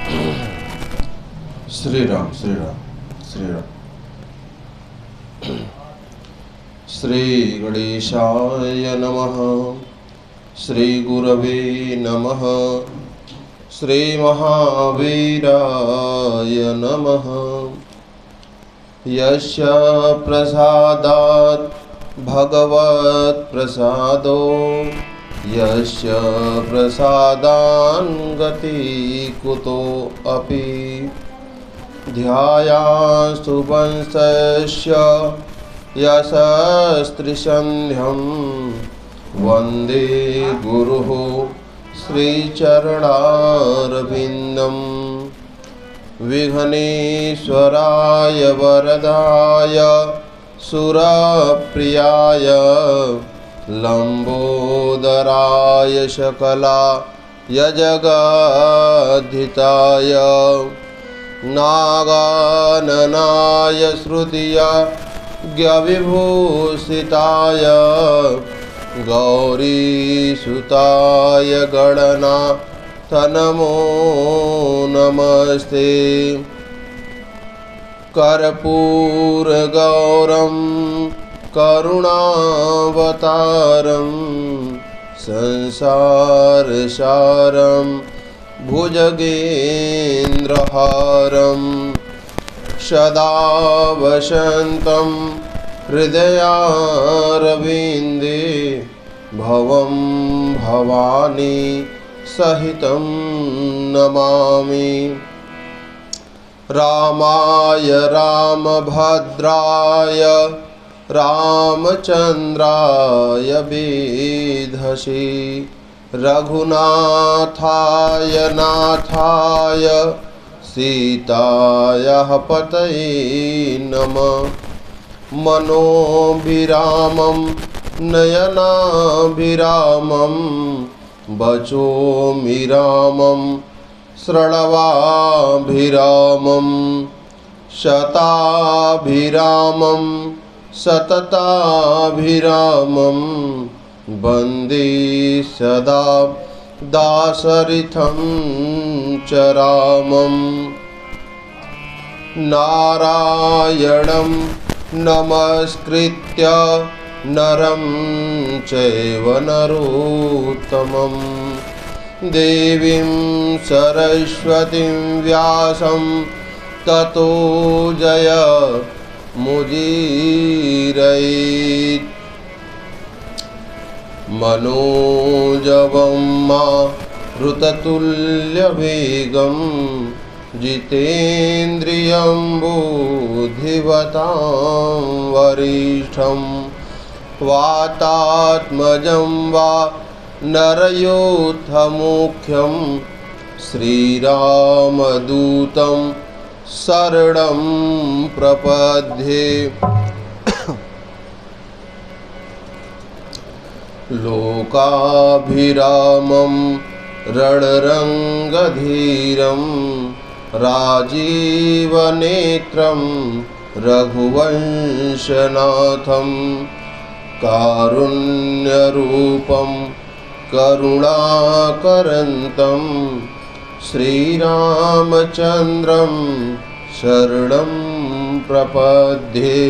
श्री राम श्री राम श्री राम। श्री गणेशाय नमः। श्री गुरवे नमः। श्री महावीराय नमः। यस्य प्रसादात् भगवत् प्रसादो यस्य प्रसादान् गति कुतो अपि ध्यायास्तु वंशस्य यशस्त्रिसन्ध्यं वन्दे गुरुः श्रीचरणारविन्दम्। विघ्नेश्वराय वरदाय सुरप्रियाय लंबोदराय सकलाय जगद्धिताय नागाननाय श्रुतियज्ञविभूषिताय गौरीसुताय गणनाथ नमो नमस्ते। कर्पूरगौरं करुणावतारं संसारसारं भुजगेन्द्रहारं सदा वसन्तं हृदयारविन्दे भवं भवानी सहितं नमामि। रामाय रामभद्राय रामचन्द्राय वेधसे रघुनाथाय नाथाय सीतायाः पतये नमः। मनोभिरामं नयनाभिरामं वचोमिरामं श्रवणाभिरामं शताभिरामं सतताभिरामं वन्दे सदा दाशरथिं च रामं। नारायणं नमस्कृत्य नरं चैव नरोत्तमं देवीं सरस्वतीं व्यासं ततो जयमुदीरयेत्। मनोजवं मारुततुल्यवेगं जितेन्द्रियं बुद्धिमतां वरिष्ठं वातात्मजं वा नरयोद्धमुख्यं श्रीरामदूतं शरणं प्रपद्ये। लोकाभिरामं रणरङ्गधीरं राजीवनेत्रं रघुवंशनाथं कारुण्यरूपं करुणाकरन्तं श्रीरामचन्द्रं शरणं प्रपद्ये।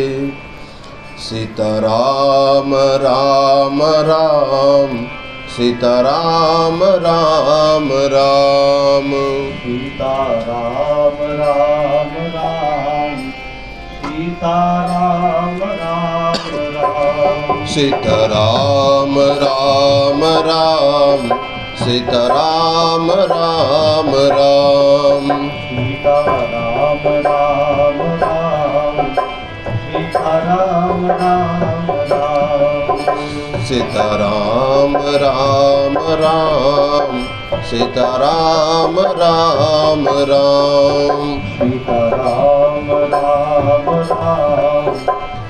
सीताराम राम राम सीताराम राम राम सीताराम राम राम सीताराम राम राम सीताराम राम राम सीताराम राम राम सीताराम राम राम सीताराम राम राम सीताराम राम राम सीताराम राम राम सीताराम राम राम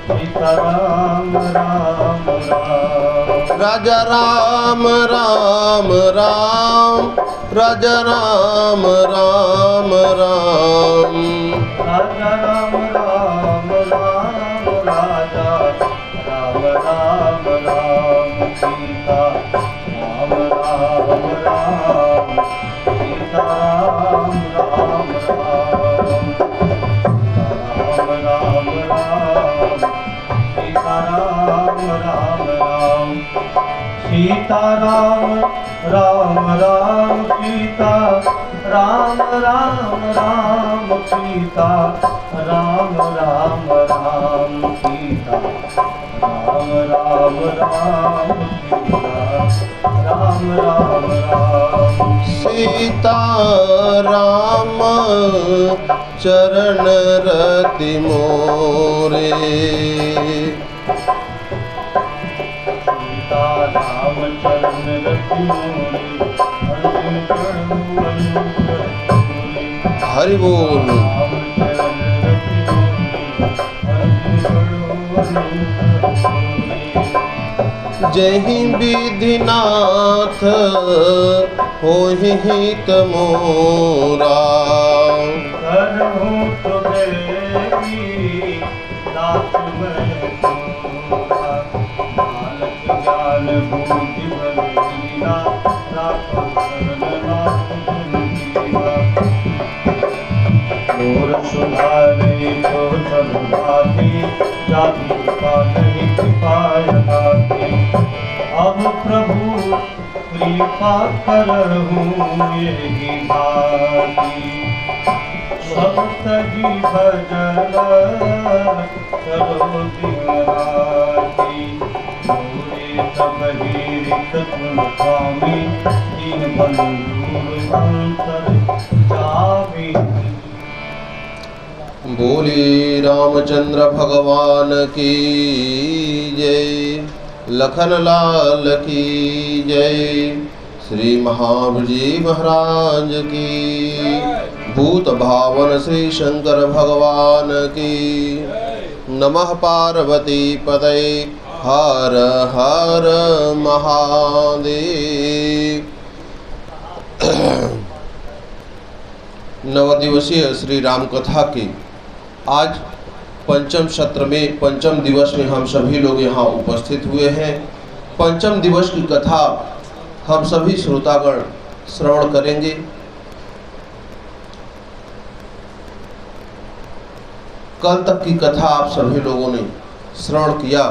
सीताराम राम राम राजा राम राम राम राजा राम राम राम राजा राम राम राम राजा राम राम राम सीता राम राम राम सीता राम राम राम राम राम सीता राम राम राम सीता राम राम राम सीता राम राम राम सीता राम राम राम सीता राम राम राम सीता राम चरण रति मोरे सीता राम चरण रति मोरे अर्जुन चरणों अनुकूले हरि बोल। राम चरण रति मोरे अर्जुन चरणों अनुकूले जहि विधिनाथ होहि हित मोरा करहूँ तो देवी दास मैं तोरा नानक ज्ञान बुद्धि बल लीला राखो शरण नाथ तुम कीवा मोर सुधारे तो सब भाती जाति कृपा नहीं कृपाय दाती अब प्रभु कृपा करहूँ यही भाती सब तजी भजन करो दिन राती मोरे सब ही रित गुण स्वामी दीन बंधु अंतर जावी। बोली रामचंद्र भगवान की जय, लखन लाल की जय, श्री महावीर जी महाराज की, भूत भावन श्री शंकर भगवान की। नमः पार्वती पतये हर हर महादेव। नवदिवसीय श्री राम कथा की आज पंचम सत्र में पंचम दिवस में हम सभी लोग यहाँ उपस्थित हुए हैं। पंचम दिवस की कथा हम सभी श्रोतागण श्रवण करेंगे। कल तक की कथा आप सभी लोगों ने श्रवण किया।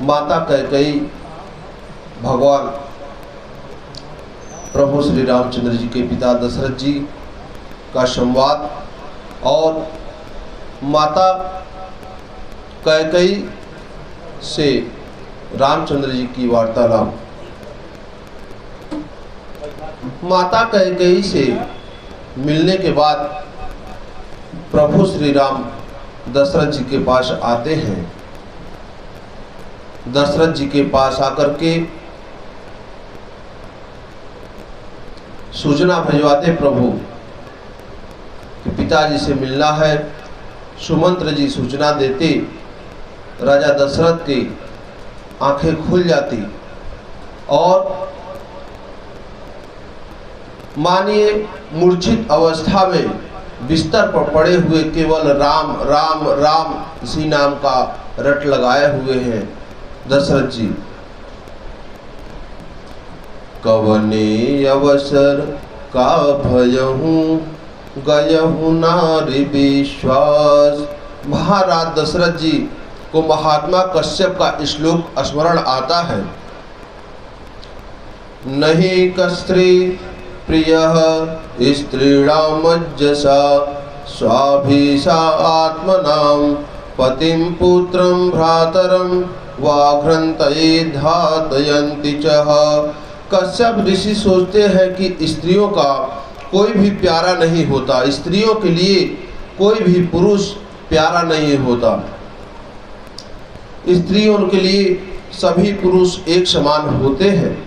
माता कैकेयी भगवान प्रभु श्री रामचंद्र जी के पिता दशरथ जी का संवाद और माता कैकेयी से रामचंद्र जी की वार्तालाप। माता कैकेयी से मिलने के बाद प्रभु श्री राम दशरथ जी के पास आते हैं। दशरथ जी के पास आकर के सूचना भिजवाते प्रभु कि पिताजी से मिलना है। सुमंत्र जी सूचना देते, राजा दशरथ की आंखें खुल जाती और मानिए मूर्छित अवस्था में बिस्तर पर पड़े हुए केवल राम राम राम इसी नाम का रट लगाए हुए हैं दशरथ जी। कवने अवसर का भयहूँ गयहूँ नारी विश्वास। महाराज दशरथ जी को महात्मा कश्यप का श्लोक स्मरण आता है। नहीं कस्त्री प्रियः स्त्रीणामज्जसा स्वाभिसा आत्मनां पतिं पुत्रं भ्रातरं वाघ्रन्तये धातयन्ति च। कश्यप ऋषि सोचते हैं कि स्त्रियों का कोई भी प्यारा नहीं होता, स्त्रियों के लिए कोई भी पुरुष प्यारा नहीं होता। स्त्रियों के लिए सभी पुरुष एक समान होते हैं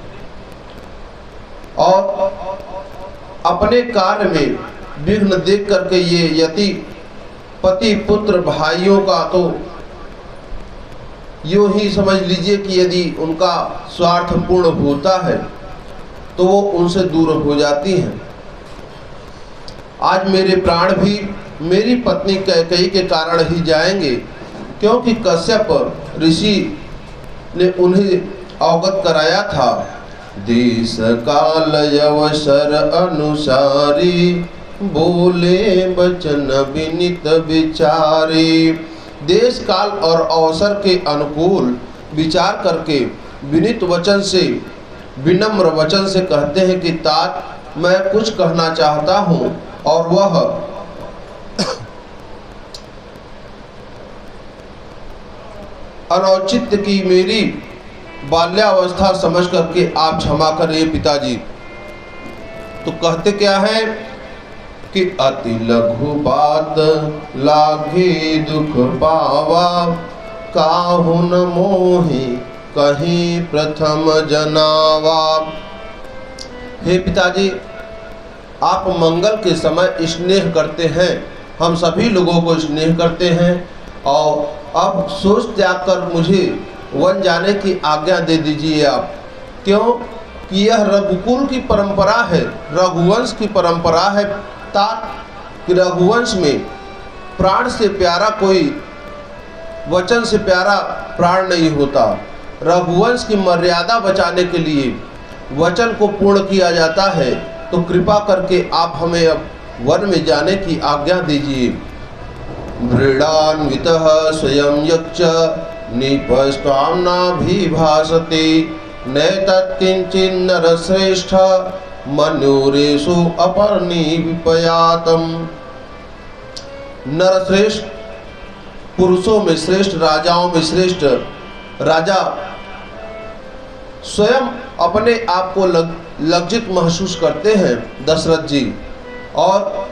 और अपने कार्य में विघ्न देख करके ये यति पति पुत्र भाइयों का तो यूं ही समझ लीजिए कि यदि उनका स्वार्थ पूर्ण होता है तो वो उनसे दूर हो जाती हैं। आज मेरे प्राण भी मेरी पत्नी कैकेयी के कारण ही जाएंगे, क्योंकि कश्यप ऋषि ने उन्हें अवगत कराया था। देश काल अवसर अनुसारी, बोले वचन विनित विचारी। देश काल और अवसर के अनुकूल विचार करके विनित वचन से, विनम्र वचन से कहते हैं कि तात, मैं कुछ कहना चाहता हूँ, और वह अनौचित्य की मेरी बाल्यावस्था समझ करके आप क्षमा करिए पिताजी। तो कहते क्या है कि अति लघु बात लागे दुख पावा, काहु न मोहि कहीं प्रथम जनावा। हे पिताजी, आप मंगल के समय स्नेह करते हैं, हम सभी लोगों को स्नेह करते हैं, और अब सोच त्याग कर मुझे वन जाने की आज्ञा दे दीजिए आप। क्यों कि यह रघुकुल की परंपरा है, रघुवंश की परंपरा है। तात कि रघुवंश में प्राण से प्यारा कोई, वचन से प्यारा प्राण नहीं होता। रघुवंश की मर्यादा बचाने के लिए वचन को पूर्ण किया जाता है। तो कृपा करके आप हमें अब वन में जाने की आज्ञा दीजिए। मृडान्वितः स्वयं यक्ष निपस्त्वाम्नाभिभासते, नैतत्किंचिन् नरश्रेष्ठ मनुरेषु अपर्णी विपयातम। नरश्रेष्ठ, पुरुषों में श्रेष्ठ, राजाओं में श्रेष्ठ राजा स्वयं अपने आप को लज्जित महसूस करते हैं दशरथ जी, और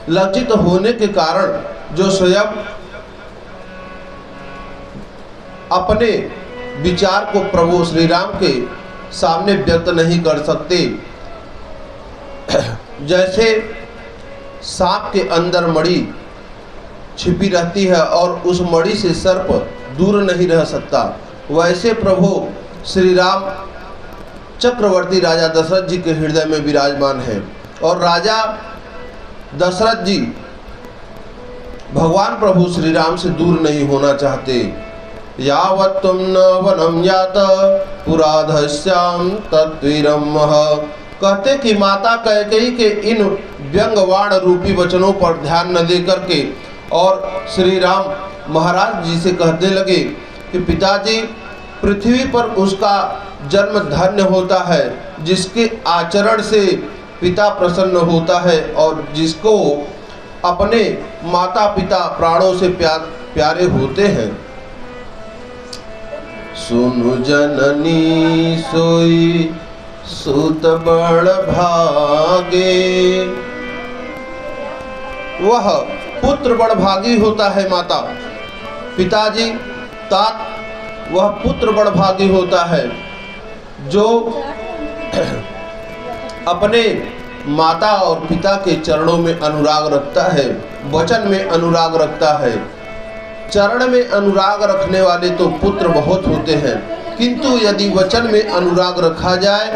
लज्जित होने के कारण जो स्वयं अपने विचार को प्रभु श्री राम के सामने व्यक्त नहीं कर सकते। जैसे सांप के अंदर मणि छिपी रहती है और उस मणि से सर्प दूर नहीं रह सकता, वैसे प्रभु श्री राम चक्रवर्ती राजा दशरथ जी के हृदय में विराजमान है। और राजा दशरथ जी भगवान प्रभु श्री राम से दूर नहीं होना चाहते। यावत् तुम न वनम यात पुराधस्याम तद्वीरम। कहते कि माता कैकेयी के इन व्यंगवाण रूपी वचनों पर ध्यान न दे करके और श्री राम महाराज जी से कहने लगे कि पिताजी, पृथ्वी पर उसका जन्म धन्य होता है जिसके आचरण से पिता प्रसन्न होता है और जिसको अपने माता पिता प्राणों से प्यारे होते हैं। सुनु जननी सोई सुत बड़ भागे। वह पुत्र बड़ भागी होता है माता। पिताजी, तात, वह पुत्र बड़ भागी होता है जो अपने माता और पिता के चरणों में अनुराग रखता है, वचन में अनुराग रखता है। चरण में अनुराग रखने वाले तो पुत्र बहुत होते हैं, किंतु यदि वचन में अनुराग रखा जाए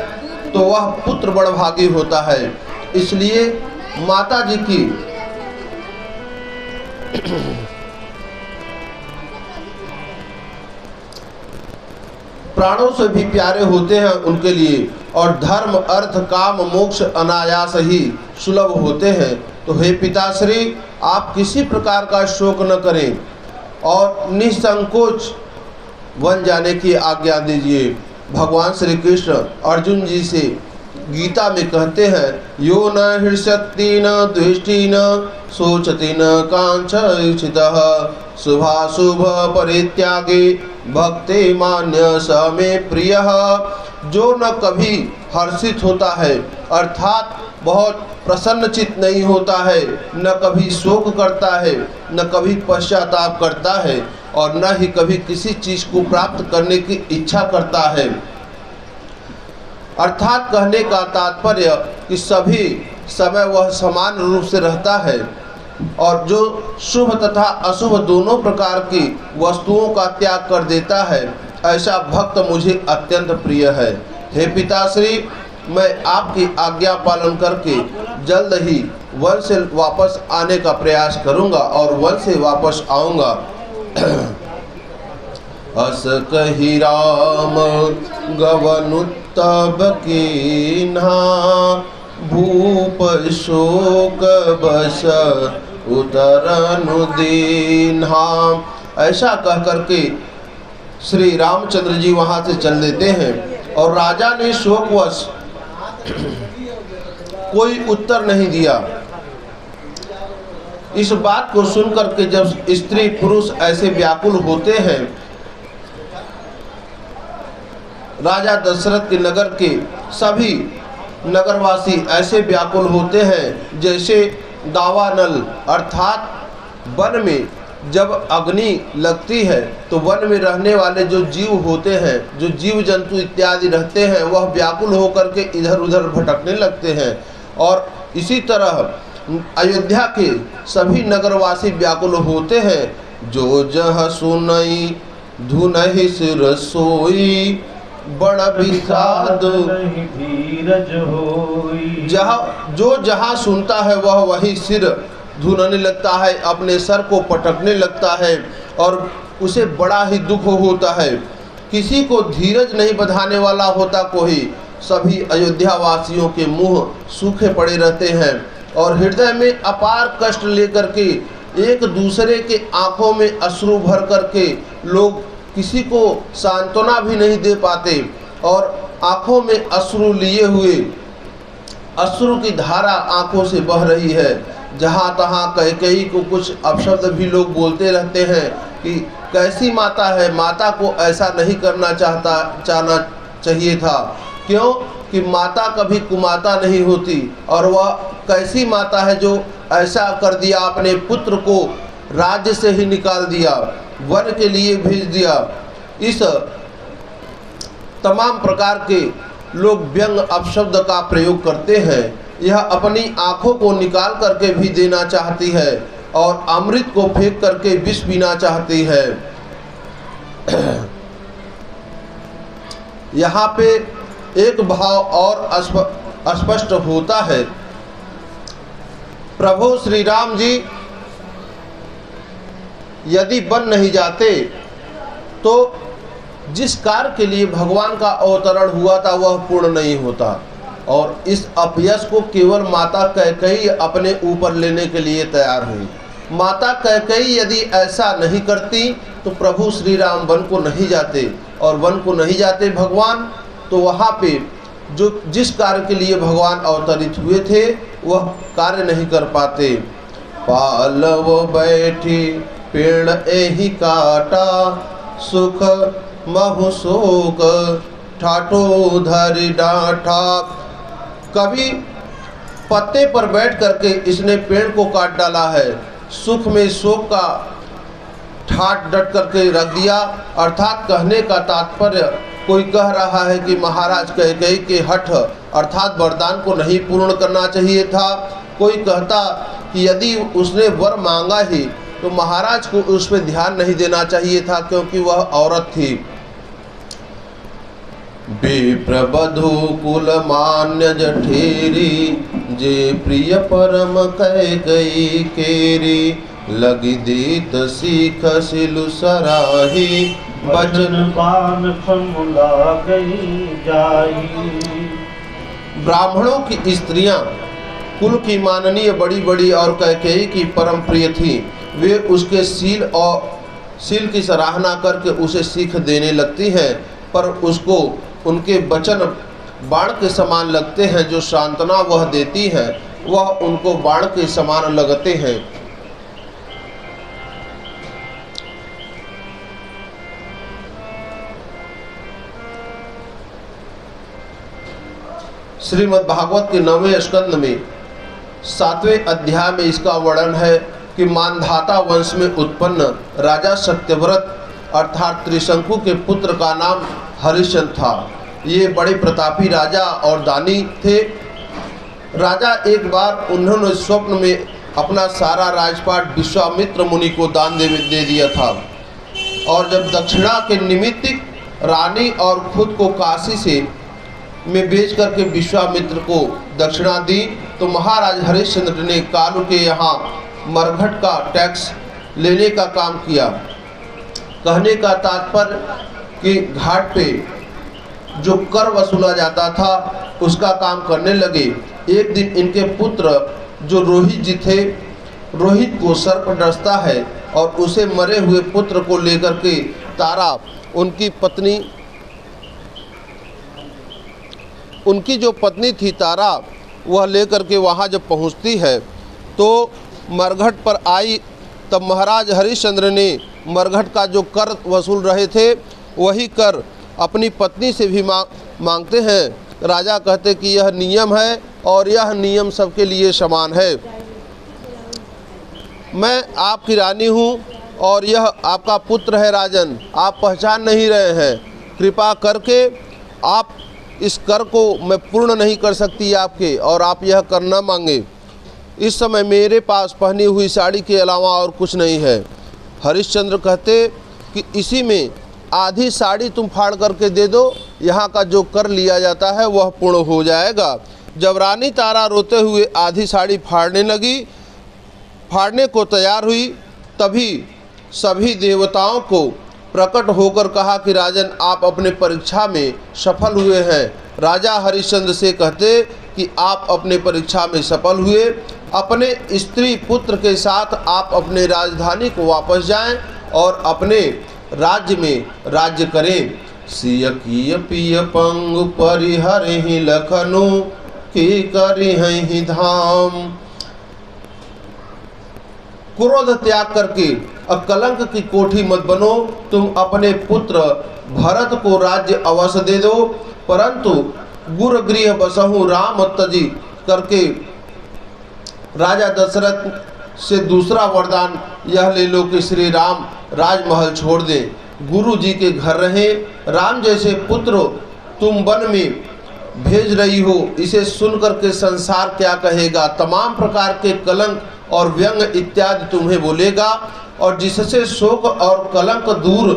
तो वह पुत्र बड़ भागी होता है। इसलिए माता जी की प्राणों से भी प्यारे होते हैं उनके लिए, और धर्म अर्थ काम मोक्ष अनायास ही सुलभ होते हैं। तो हे पिताश्री, आप किसी प्रकार का शोक न करें और निसंकोच वन जाने की आज्ञा दीजिए। भगवान श्री कृष्ण अर्जुन जी से गीता में कहते हैं, यो न हृष्यति न द्वेष्टि न शोचति न कांक्षितः शुभाशुभ परित्यागे भक्ति मान्य स मे प्रियः। जो न कभी हर्षित होता है अर्थात बहुत प्रसन्नचित नहीं होता है, न कभी शोक करता है, न कभी पश्चाताप करता है, और न ही कभी किसी चीज को प्राप्त करने की इच्छा करता है। अर्थात कहने का तात्पर्य कि सभी समय वह समान रूप से रहता है और जो शुभ तथा अशुभ दोनों प्रकार की वस्तुओं का त्याग कर देता है, ऐसा भक्त मुझे अत्यंत प्रिय है। हे पिताश्री, मैं आपकी आज्ञा पालन करके जल्द ही वन से वापस आने का प्रयास करूंगा और वन से वापस आऊंगा। अस कही राम गवनुत्तब कीन्हा, भूप शोक बस उतरनु दीन्हा। ऐसा कह करके श्री रामचंद्र जी वहां से चल देते हैं और राजा ने शोकवश कोई उत्तर नहीं दिया। इस बात को सुनकर के जब स्त्री पुरुष ऐसे व्याकुल होते हैं, राजा दशरथ के नगर के सभी नगरवासी ऐसे व्याकुल होते हैं जैसे दावानल अर्थात वन में जब अग्नि लगती है तो वन में रहने वाले जो जीव होते हैं, जो जीव जंतु इत्यादि रहते हैं, वह व्याकुल होकर के इधर उधर भटकने लगते हैं। और इसी तरह अयोध्या के सभी नगरवासी व्याकुल होते हैं। जो जह सुनई धुनहि सिर सोई, बड़ विषाद धीरज होई। जो जहाँ सुनता है वह वही सिर धुनने लगता है, अपने सर को पटकने लगता है और उसे बड़ा ही दुख होता है। किसी को धीरज नहीं बंधाने वाला होता कोई। सभी अयोध्या वासियों के मुंह सूखे पड़े रहते हैं और हृदय में अपार कष्ट लेकर के एक दूसरे के आंखों में अश्रु भर करके लोग किसी को सांत्वना भी नहीं दे पाते और आंखों में अश्रु लिए हुए अश्रु की धारा आंखों से बह रही है। जहाँ तहाँ कैकेयी को कुछ अपशब्द भी लोग बोलते रहते हैं कि कैसी माता है, माता को ऐसा नहीं करना चाहना चाहिए था। क्यों कि माता कभी कुमाता नहीं होती और वह कैसी माता है जो ऐसा कर दिया, अपने पुत्र को राज्य से ही निकाल दिया, वन के लिए भेज दिया। इस तमाम प्रकार के लोग व्यंग अपशब्द का प्रयोग करते हैं। यह अपनी आंखों को निकाल करके भी देना चाहती है और अमृत को फेंक करके विष पीना चाहती है। यहाँ पे एक भाव और स्पष्ट होता है। प्रभु श्री राम जी यदि बन नहीं जाते तो जिस कार्य के लिए भगवान का अवतरण हुआ था वह पूर्ण नहीं होता और इस अपयश को केवल माता कैकेयी अपने ऊपर लेने के लिए तैयार हुई। माता कैकेयी यदि ऐसा नहीं करती तो प्रभु श्री राम वन को नहीं जाते और वन को नहीं जाते भगवान तो वहाँ पे जो जिस कार्य के लिए भगवान अवतरित हुए थे वह कार्य नहीं कर पाते। पालव बैठी पेड़ एहि काटा, सुख महु शोक ठाठो धरि डांठा। कभी पत्ते पर बैठ करके इसने पेड़ को काट डाला है, सुख में शोक का ठाठ डट करके रख दिया। अर्थात कहने का तात्पर्य कोई कह रहा है कि महाराज कैकेयी के हठ अर्थात वरदान को नहीं पूर्ण करना चाहिए था। कोई कहता कि यदि उसने वर मांगा ही तो महाराज को उस पर ध्यान नहीं देना चाहिए था क्योंकि वह औरत थी। विप्रबधु कुल मान्य जठेरी, जे प्रिय परम कैकेयी केरी। लगी दीत सीख सिलु सराही, बचन पान फमुला गई जाई। ब्राह्मणों की स्त्रियां कुल की माननीय बड़ी बड़ी और कैकेयी की परम प्रिय थी। वे उसके सील की सराहना करके उसे सीख देने लगती हैं, पर उसको उनके वचन बाण के समान लगते हैं। जो सांत्वना वह देती हैं वह उनको बाण के समान लगते हैं। श्रीमद् भागवत के 9वें स्कंद में 7वें अध्याय में इसका वर्णन है कि मानधाता वंश में उत्पन्न राजा सत्यव्रत अर्थात त्रिशंकु के पुत्र का नाम हरिश्चंद्र था। ये बड़े प्रतापी राजा और दानी थे। राजा एक बार उन्होंने स्वप्न में अपना सारा राजपाट विश्वामित्र मुनि को दान दे दिया था और जब दक्षिणा के निमित्त रानी और खुद को काशी से में बेच करके विश्वामित्र को दक्षिणा दी तो महाराज हरिश्चंद्र ने कालू के यहाँ मरघट का टैक्स लेने का काम किया। कहने का तात्पर्य कि घाट पे जो कर वसूला जाता था उसका काम करने लगे। एक दिन इनके पुत्र जो रोहित जी थे, रोहित को सर्प डसता है और उसे मरे हुए पुत्र को लेकर के तारा उनकी जो पत्नी थी तारा, वह लेकर के वहाँ जब पहुँचती है तो मरघट पर आई। तब महाराज हरिश्चंद्र ने मरघट का जो कर वसूल रहे थे वही कर अपनी पत्नी से भी मांगते हैं। राजा कहते कि यह नियम है और यह नियम सबके लिए समान है। मैं आपकी रानी हूँ और यह आपका पुत्र है राजन, आप पहचान नहीं रहे हैं। कृपा करके आप इस कर को मैं पूर्ण नहीं कर सकती आपके, और आप यह कर न मांगे। इस समय मेरे पास पहनी हुई साड़ी के अलावा और कुछ नहीं है। हरिश्चंद्र कहते कि इसी में आधी साड़ी तुम फाड़ करके दे दो, यहाँ का जो कर लिया जाता है वह पूर्ण हो जाएगा। जब रानी तारा रोते हुए आधी साड़ी फाड़ने को तैयार हुई, तभी सभी देवताओं को प्रकट होकर कहा कि राजन, आप अपने परीक्षा में सफल हुए हैं। राजा हरिश्चंद्र से कहते कि आप अपने परीक्षा में सफल हुए, अपने स्त्री पुत्र के साथ आप अपने राजधानी को वापस जाएं और अपने राज्य में राज्य करें। सिय किय पिय पंग परिहरहि लखनु की करिहि धाम। क्रोध त्याग करके अब कलंक की कोठी मत बनो। तुम अपने पुत्र भरत को राज्य अवश्य दे दो, परंतु गुर गृह बसहु राम तजी करके राजा दशरथ से दूसरा वरदान यह ले लो कि श्री राम राजमहल छोड़ दें, गुरु जी के घर रहें। राम जैसे पुत्र तुम वन में भेज रही हो, इसे सुनकर के संसार क्या कहेगा। तमाम प्रकार के कलंक और व्यंग इत्यादि तुम्हें बोलेगा, और जिससे शोक और कलंक दूर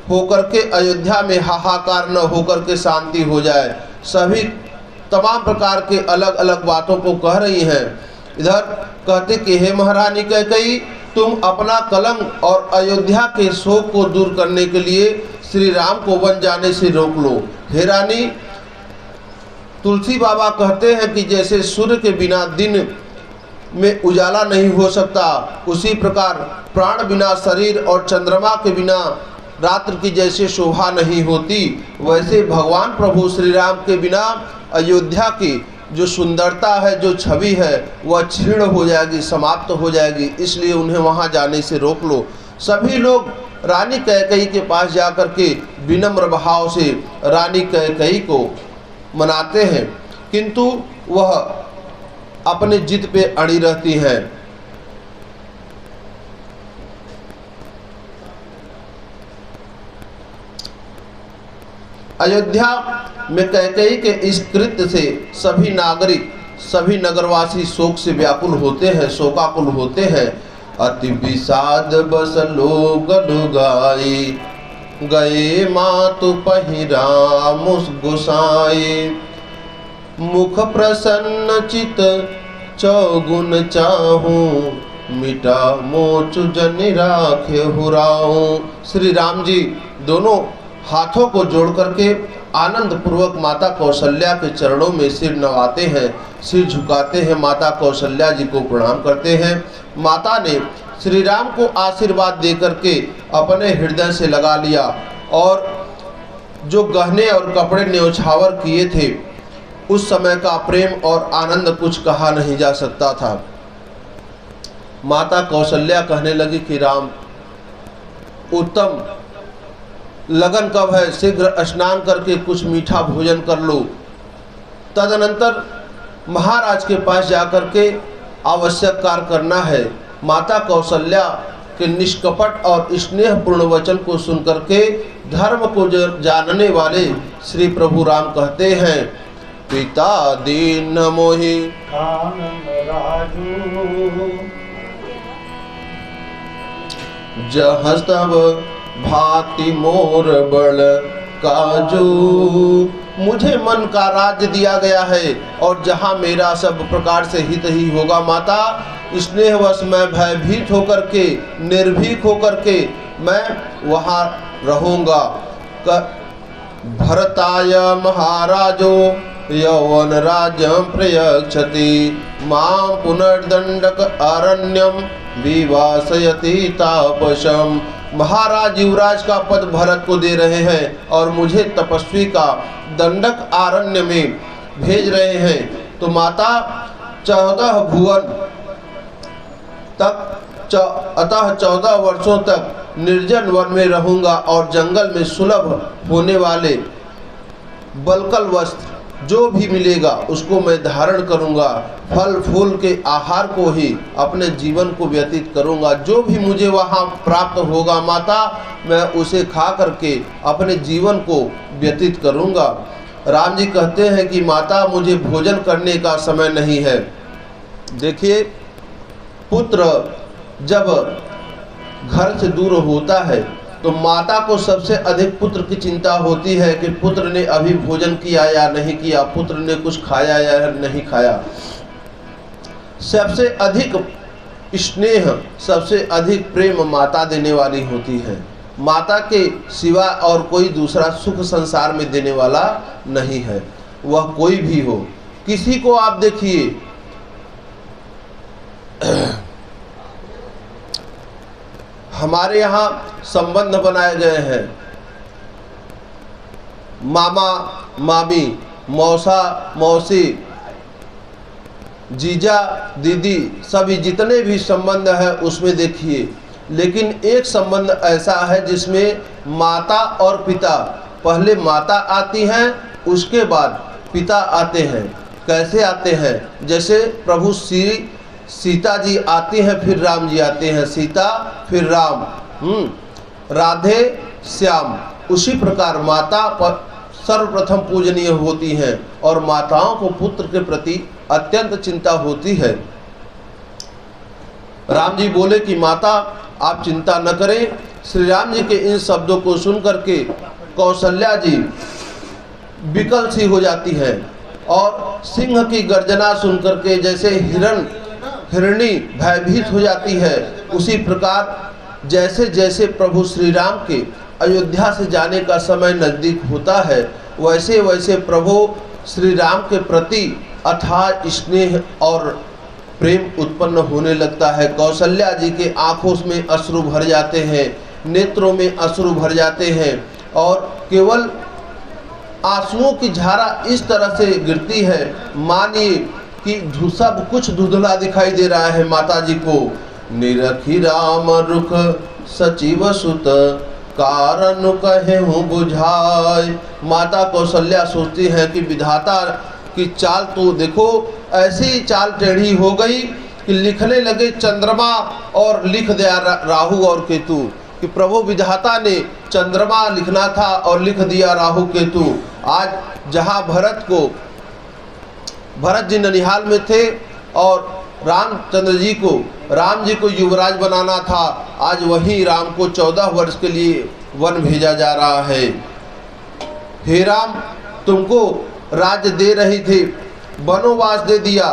होकर के अयोध्या में हाहाकार न होकर के शांति हो जाए। सभी तमाम प्रकार के अलग अलग बातों को कह रही हैं। इधर कहते कि हे महारानी कैकेयी, तुम अपना कलंक और अयोध्या के शोक को दूर करने के लिए श्री राम को वन जाने से रोक लो। हे रानी, तुलसी बाबा कहते हैं कि जैसे सूर्य के बिना दिन में उजाला नहीं हो सकता, उसी प्रकार प्राण बिना शरीर और चंद्रमा के बिना रात्र की जैसे शोभा नहीं होती, वैसे भगवान प्रभु श्री राम के बिना अयोध्या की जो सुंदरता है, जो छवि है, वह क्षीण हो जाएगी, समाप्त हो जाएगी। इसलिए उन्हें वहां जाने से रोक लो। सभी लोग रानी कैकेयी के पास जाकर के विनम्र भाव से रानी कैकेयी को मनाते हैं, किंतु वह अपने जिद पे अड़ी रहती हैं। अयोध्या में कैकेयी के इस कृत्य से सभी नागरिक, सभी नगरवासी शोक से व्याकुल होते हैं, शोकाकुल होते हैं। अति विषाद बस लोग लुगाई, गए मातु पहिरा मुस्कुसाए। मुख प्रसन्न चित चौगुन चाहूं, मिटा मोच जन राखे हुराऊं। श्री राम जी दोनों हाथों को जोड़ करके आनंद पूर्वक माता कौशल्या के चरणों में सिर नवाते हैं, सिर झुकाते हैं, माता कौशल्या जी को प्रणाम करते हैं। माता ने श्री राम को आशीर्वाद दे करके अपने हृदय से लगा लिया, और जो गहने और कपड़े न्योछावर किए थे, उस समय का प्रेम और आनंद कुछ कहा नहीं जा सकता था। माता कौशल्या कहने लगी कि राम, उत्तम लगन कब है, शीघ्र स्नान करके कुछ मीठा भोजन कर लो। तदनंतर महाराज के पास जाकर के आवश्यक कार्य करना है। माता कौशल्या के निष्कपट और स्नेहपूर्ण वचन को सुनकर के धर्म को जानने वाले श्री प्रभु राम कहते हैं, पिता दीन मोहि जहाँ तब भांति मोर बड़ काजू। मुझे मन का राज्य दिया गया है, और जहाँ मेरा सब प्रकार से हित ही होगा। माता, स्नेहवश मैं भयभीत होकर के, निर्भीक होकर के मैं वहाँ रहूँगा। भरताय महाराजो यौवन राज्यं प्रयच्छति मां पुनर्दंडक अरण्यम विवासयति तापसम। महाराज युवराज का पद भरत को दे रहे हैं और मुझे तपस्वी का दंडक आरण्य में भेज रहे हैं। तो माता 14 भुवन तक अतः 14 वर्षों तक निर्जन वन में रहूंगा और जंगल में सुलभ होने वाले बलकल वस्त्र जो भी मिलेगा उसको मैं धारण करूंगा। फल फूल के आहार को ही अपने जीवन को व्यतीत करूंगा। जो भी मुझे वहाँ प्राप्त होगा माता, मैं उसे खा करके अपने जीवन को व्यतीत करूंगा। राम जी कहते हैं कि माता मुझे भोजन करने का समय नहीं है। देखिए, पुत्र जब घर से दूर होता है तो माता को सबसे अधिक पुत्र की चिंता होती है कि पुत्र ने अभी भोजन किया या नहीं किया, पुत्र ने कुछ खाया या नहीं खाया। सबसे अधिक स्नेह, सबसे अधिक प्रेम माता देने वाली होती है। माता के सिवा और कोई दूसरा सुख संसार में देने वाला नहीं है, वह कोई भी हो। किसी को आप देखिए, हमारे यहाँ संबंध बनाए गए हैं, मामा मामी, मौसा मौसी, जीजा दीदी, सभी जितने भी संबंध है उसमें देखिए, लेकिन एक संबंध ऐसा है जिसमें माता और पिता, पहले माता आती हैं उसके बाद पिता आते हैं। कैसे आते हैं? जैसे प्रभु श्री सीता जी आती हैं फिर राम जी आते हैं, सीता फिर राम, राधे श्याम। उसी प्रकार माता सर्वप्रथम पूजनीय होती हैं और माताओं को पुत्र के प्रति अत्यंत चिंता होती है। राम जी बोले कि माता आप चिंता न करें। श्री राम जी के इन शब्दों को सुन करके कौशल्या जी विकल सी हो जाती है और सिंह की गर्जना सुन करके जैसे हिरणी भयभीत हो जाती है, उसी प्रकार जैसे जैसे प्रभु श्री राम के अयोध्या से जाने का समय नज़दीक होता है, वैसे वैसे प्रभु श्री राम के प्रति अथाह स्नेह और प्रेम उत्पन्न होने लगता है। कौशल्या जी के आँखों में अश्रु भर जाते हैं, नेत्रों में अश्रु भर जाते हैं और केवल आंसुओं की धारा इस तरह से गिरती है मानिए कि सब कुछ धुंधला दिखाई दे रहा है माता जी को। निरखी राम रुख सचिव सुत कारण कहे हूँ बुझाए। माता कौशल्या सोचती है कि विधाता की चाल तो देखो, ऐसी चाल टेढ़ी हो गई कि लिखने लगे चंद्रमा और लिख दिया राहु और केतु, कि प्रभु विधाता ने चंद्रमा लिखना था और लिख दिया राहु केतु। आज जहाँ भरत जी ननिहाल में थे और राम जी को युवराज बनाना था, आज वही राम को 14 वर्ष के लिए वन भेजा जा रहा है। हे राम, तुमको राज्य दे रही थी, वनवास दे दिया,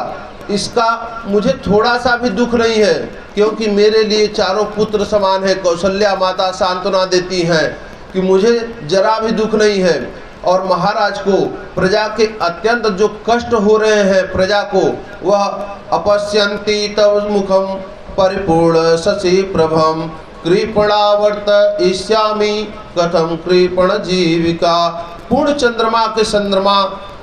इसका मुझे थोड़ा सा भी दुख नहीं है, क्योंकि मेरे लिए चारों पुत्र समान है। कौशल्या माता सांत्वना देती हैं कि मुझे जरा भी दुख नहीं है। और महाराज को प्रजा के अत्यंत जो कष्ट हो रहे हैं प्रजा को, वह अपश्यन्ति तव मुखम परिपूर्ण शशि प्रभम कृपणावर्त इष्यामि कथम कृपण जीविका। पूर्ण चंद्रमा के चंद्रमा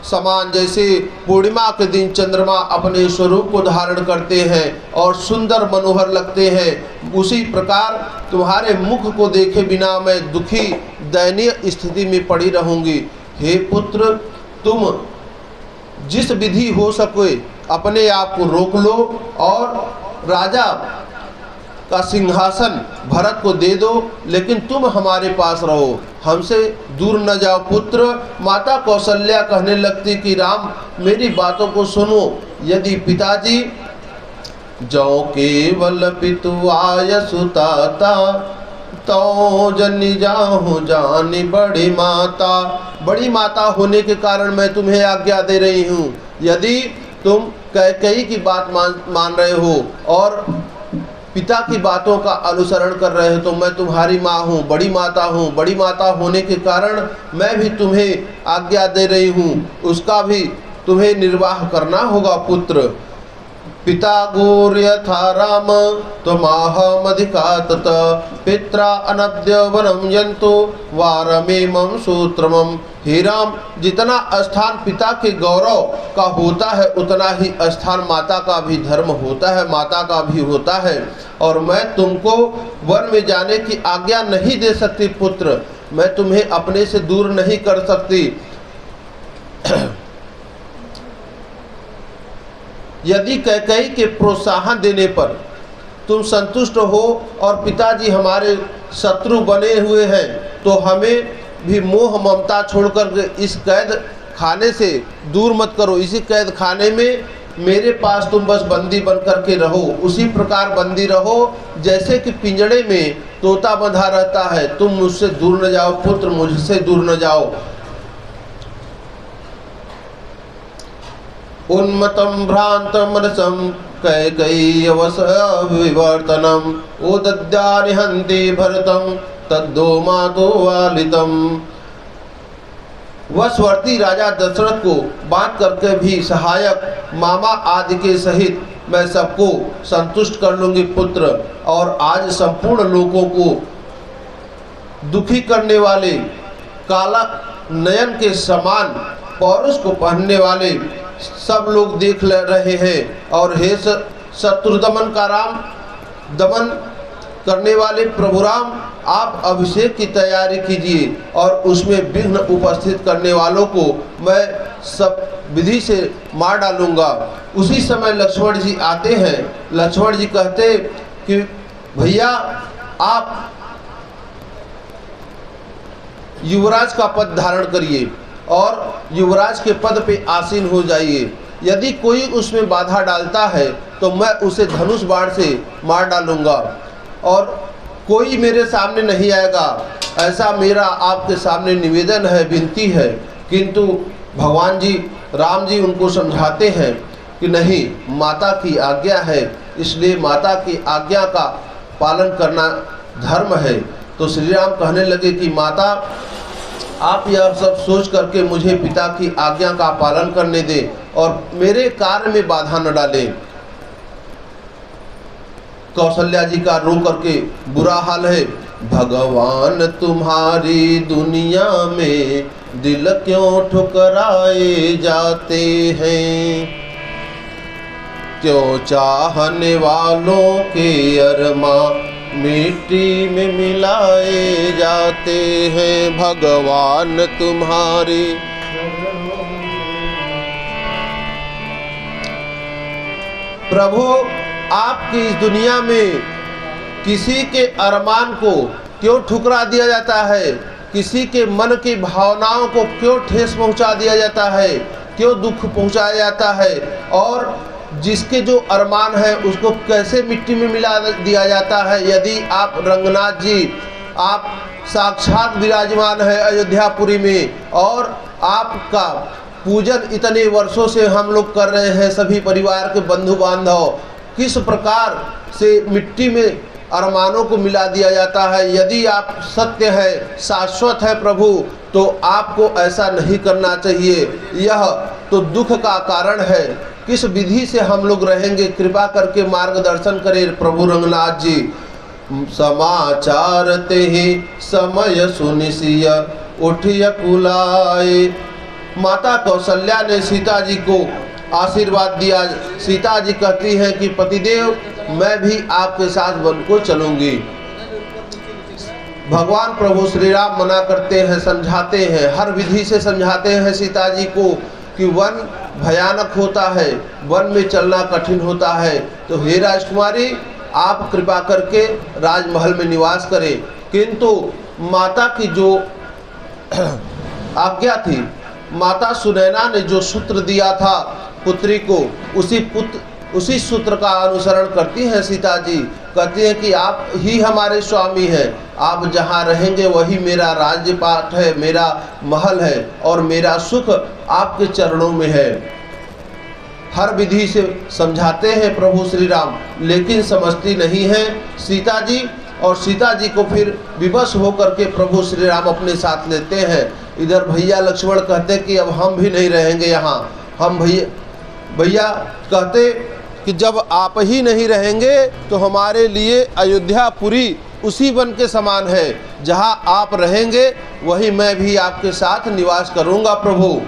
समान जैसे पूर्णिमा के दिन चंद्रमा अपने स्वरूप को धारण करते हैं और सुंदर मनोहर लगते हैं, उसी प्रकार तुम्हारे मुख को देखे बिना मैं दुखी दयनीय स्थिति में पड़ी रहूंगी। हे पुत्र, तुम जिस विधि हो सके अपने आप को रोक लो और राजा का सिंहासन भरत को दे दो, लेकिन तुम हमारे पास रहो, हमसे दूर न जाओ। पुत्र, माता कौशल्या कहने लगती कि राम मेरी बातों को सुनो। यदि पिताजी जो केवल पितु आय सुताता तो जनी जाहु जानी बड़ी माता। बड़ी माता होने के कारण मैं तुम्हें आज्ञा दे रही हूँ। यदि तुम कैकेयी की बात मान रहे हो और पिता की बातों का अनुसरण कर रहे हो तो मैं तुम्हारी माँ हूँ, बड़ी माता हूँ। बड़ी माता होने के कारण मैं भी तुम्हें आज्ञा दे रही हूँ, उसका भी तुम्हें निर्वाह करना होगा पुत्र। पिता गौर यथा राम त्वमाहमधिका तत पित्रा अनद्य वनम यंतो वारमेमं सूत्रमम। हे राम, जितना स्थान पिता के गौरव का होता है उतना ही स्थान माता का भी धर्म होता है, माता का भी होता है। और मैं तुमको वन में जाने की आज्ञा नहीं दे सकती पुत्र, मैं तुम्हें अपने से दूर नहीं कर सकती। यदि कैकेयी के प्रोत्साहन देने पर तुम संतुष्ट हो और पिताजी हमारे शत्रु बने हुए हैं तो हमें भी मोह ममता छोड़कर इस कैद खाने से दूर मत करो। इसी कैद खाने में मेरे पास तुम बस बंदी बनकर के रहो, उसी प्रकार बंदी रहो जैसे कि पिंजड़े में तोता बंधा रहता है। तुम मुझसे दूर न जाओ पुत्र, मुझसे दूर न जाओ। उन्मतं भ्रान्तमनसं कैकेय्यवश विवर्तनम् उदद्यानिहन्ति भरतं तद्दो मातो वालितम्। वशवर्ती राजा दशरथ को बात करके भी सहायक मामा आदि के सहित मैं सबको संतुष्ट कर लूंगी पुत्र। और आज संपूर्ण लोगों को दुखी करने वाले, काला नयन के समान पौरुष को पहनने वाले सब लोग देख रहे हैं। और हे शत्रु दमन का राम, दमन करने वाले प्रभु राम, आप अभिषेक की तैयारी कीजिए और उसमें विघ्न उपस्थित करने वालों को मैं सब विधि से मार डालूंगा। उसी समय लक्ष्मण जी आते हैं। लक्ष्मण जी कहते कि भैया आप युवराज का पद धारण करिए और युवराज के पद पे आसीन हो जाइए। यदि कोई उसमें बाधा डालता है तो मैं उसे धनुष बाण से मार डालूंगा और कोई मेरे सामने नहीं आएगा, ऐसा मेरा आपके सामने निवेदन है, विनती है। किंतु भगवान जी, राम जी उनको समझाते हैं कि नहीं, माता की आज्ञा है, इसलिए माता की आज्ञा का पालन करना धर्म है। तो श्री राम कहने लगे कि माता, आप यह सब सोच करके मुझे पिता की आज्ञा का पालन करने दें और मेरे कार्य में बाधा न डालें। कौशल्या जी का रो करके बुरा हाल है। भगवान तुम्हारी दुनिया में दिल क्यों ठुकराए जाते हैं, क्यों चाहने वालों के अरमान मिट्टी में मिलाए जाते हैं। भगवान तुम्हारी प्रभु, आपकी इस दुनिया में किसी के अरमान को क्यों ठुकरा दिया जाता है, किसी के मन की भावनाओं को क्यों ठेस पहुंचा दिया जाता है, क्यों दुख पहुंचाया जाता है, और जिसके जो अरमान है उसको कैसे मिट्टी में मिला दिया जाता है। यदि आप रंगनाथ जी, आप साक्षात विराजमान है अयोध्यापुरी में और आपका पूजन इतने वर्षों से हम लोग कर रहे हैं, सभी परिवार के बंधु बांधव, किस प्रकार से मिट्टी में अरमानों को मिला दिया जाता है। यदि आप सत्य है, शाश्वत है प्रभु, तो आपको ऐसा नहीं करना चाहिए। यह तो दुख का कारण है। किस विधि से हम लोग रहेंगे, कृपा करके मार्गदर्शन करें प्रभु रंगनाथ जी। समाचार ते ही समय सुनिसिय उठिय कुलाए। माता कौशल्या ने सीता जी को आशीर्वाद दिया। सीता जी कहती हैं कि पतिदेव, मैं भी आपके साथ वन को चलूंगी। भगवान प्रभु श्री राम मना करते हैं, समझाते हैं, हर विधि से समझाते हैं सीता जी को कि वन भयानक होता है, वन में चलना कठिन होता है। तो हे राजकुमारी, आप कृपा करके राजमहल में निवास करें। किंतु माता की जो आज्ञा थी, माता सुनैना ने जो सूत्र दिया था पुत्री को, उसी सूत्र का अनुसरण करती हैं सीता जी। कहती हैं कि आप ही हमारे स्वामी हैं, आप जहाँ रहेंगे वही मेरा राज्यपाट है, मेरा महल है और मेरा सुख आपके चरणों में है। हर विधि से समझाते हैं प्रभु श्री राम, लेकिन समझती नहीं है सीता जी। और सीता जी को फिर विवश होकर के प्रभु श्री राम अपने साथ लेते हैं। इधर भैया लक्ष्मण कहते कि अब हम भी नहीं रहेंगे यहाँ। हम भैया कहते कि जब आप ही नहीं रहेंगे तो हमारे लिए अयोध्यापुरी उसी वन के समान है, जहाँ आप रहेंगे वही मैं भी आपके साथ निवास करूँगा प्रभु।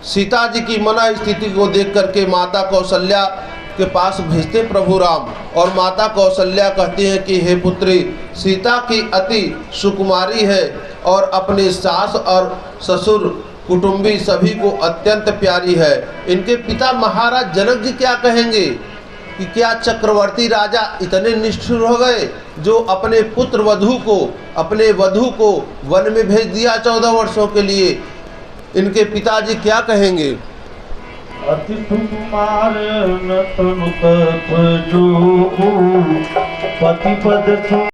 सीता जी की मना स्थिति को देख करके माता कौशल्या के पास भेजते प्रभु राम, और माता कौशल्या कहती हैं कि हे पुत्री, सीता की अति सुकुमारी है और अपने सास और ससुर कुटुंबी सभी को अत्यंत प्यारी है। इनके पिता महाराज जनक जी क्या कहेंगे कि क्या चक्रवर्ती राजा इतने निष्ठुर हो गए जो अपने पुत्र अपने वधू को वन में भेज दिया 14 वर्षों के लिए। इनके पिताजी क्या कहेंगे? अति सुकुमार न तनु तप जो पति पद